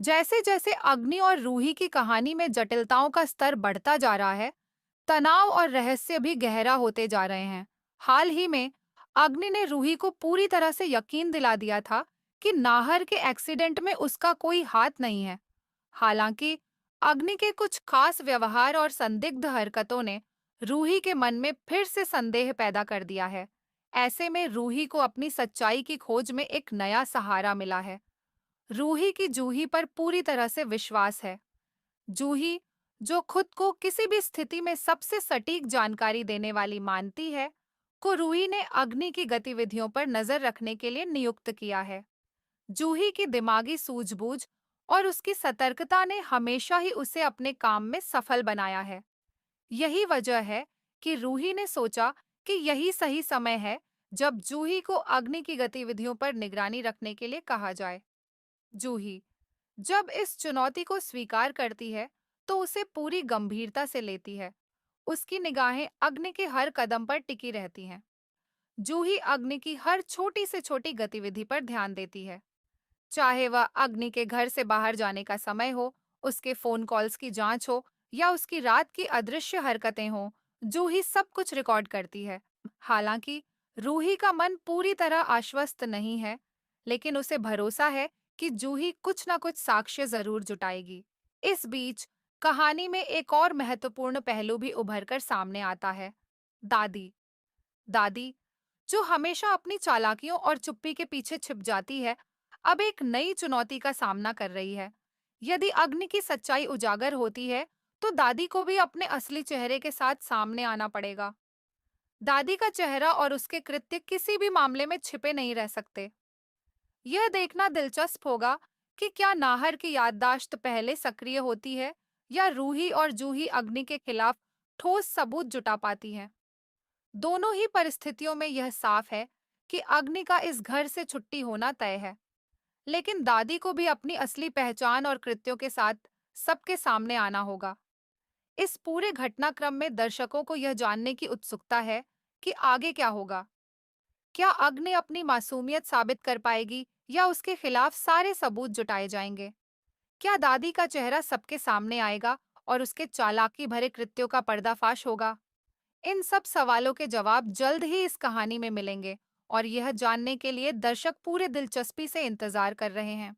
जैसे जैसे अग्नि और रूही की कहानी में जटिलताओं का स्तर बढ़ता जा रहा है, तनाव और रहस्य भी गहरा होते जा रहे हैं। हाल ही में अग्नि ने रूही को पूरी तरह से यकीन दिला दिया था कि नाहर के एक्सीडेंट में उसका कोई हाथ नहीं है। हालांकि अग्नि के कुछ खास व्यवहार और संदिग्ध हरकतों ने रूही के मन में फिर से संदेह पैदा कर दिया है। ऐसे में रूही को अपनी सच्चाई की खोज में एक नया सहारा मिला है। रूही की जूही पर पूरी तरह से विश्वास है। जूही, जो खुद को किसी भी स्थिति में सबसे सटीक जानकारी देने वाली मानती है, को रूही ने अग्नि की गतिविधियों पर नजर रखने के लिए नियुक्त किया है। जूही की दिमागी सूझबूझ और उसकी सतर्कता ने हमेशा ही उसे अपने काम में सफल बनाया है। यही वजह है कि रूही ने सोचा कि यही सही समय है जब जूही को अग्नि की गतिविधियों पर निगरानी रखने के लिए कहा जाए। जूही जब इस चुनौती को स्वीकार करती है, तो उसे पूरी गंभीरता से लेती है। उसकी निगाहें अग्नि के हर कदम पर टिकी रहती हैं। जूही अग्नि की हर छोटी से छोटी गतिविधि पर ध्यान देती है। चाहे वह अग्नि के घर से बाहर जाने का समय हो, उसके फोन कॉल्स की जांच हो या उसकी रात की अदृश्य हरकतें हों, जूही सब कुछ रिकॉर्ड करती है। हालांकि रूही का मन पूरी तरह आश्वस्त नहीं है, लेकिन उसे भरोसा है कि जूही कुछ न कुछ साक्ष्य जरूर जुटाएगी। इस बीच कहानी में एक और महत्वपूर्ण पहलू भी उभर कर सामने आता है। दादी दादी, जो हमेशा अपनी चालाकियों और चुप्पी के पीछे छिप जाती है, अब एक नई चुनौती का सामना कर रही है। यदि अग्नि की सच्चाई उजागर होती है, तो दादी को भी अपने असली चेहरे के साथ सामने आना पड़ेगा। दादी का चेहरा और उसके कृत्य किसी भी मामले में छिपे नहीं रह सकते। यह देखना दिलचस्प होगा कि क्या नाहर की याददाश्त पहले सक्रिय होती है या रूही और जूही अग्नि के खिलाफ ठोस सबूत जुटा पाती हैं। दोनों ही परिस्थितियों में यह साफ है कि अग्नि का इस घर से छुट्टी होना तय है, लेकिन दादी को भी अपनी असली पहचान और कृत्यों के साथ सबके सामने आना होगा। इस पूरे घटनाक्रम में दर्शकों को यह जानने की उत्सुकता है कि आगे क्या होगा। क्या अग्नि अपनी मासूमियत साबित कर पाएगी या उसके खिलाफ सारे सबूत जुटाए जाएंगे? क्या दादी का चेहरा सबके सामने आएगा और उसके चालाकी भरे कृत्यों का पर्दाफाश होगा? इन सब सवालों के जवाब जल्द ही इस कहानी में मिलेंगे और यह जानने के लिए दर्शक पूरे दिलचस्पी से इंतजार कर रहे हैं।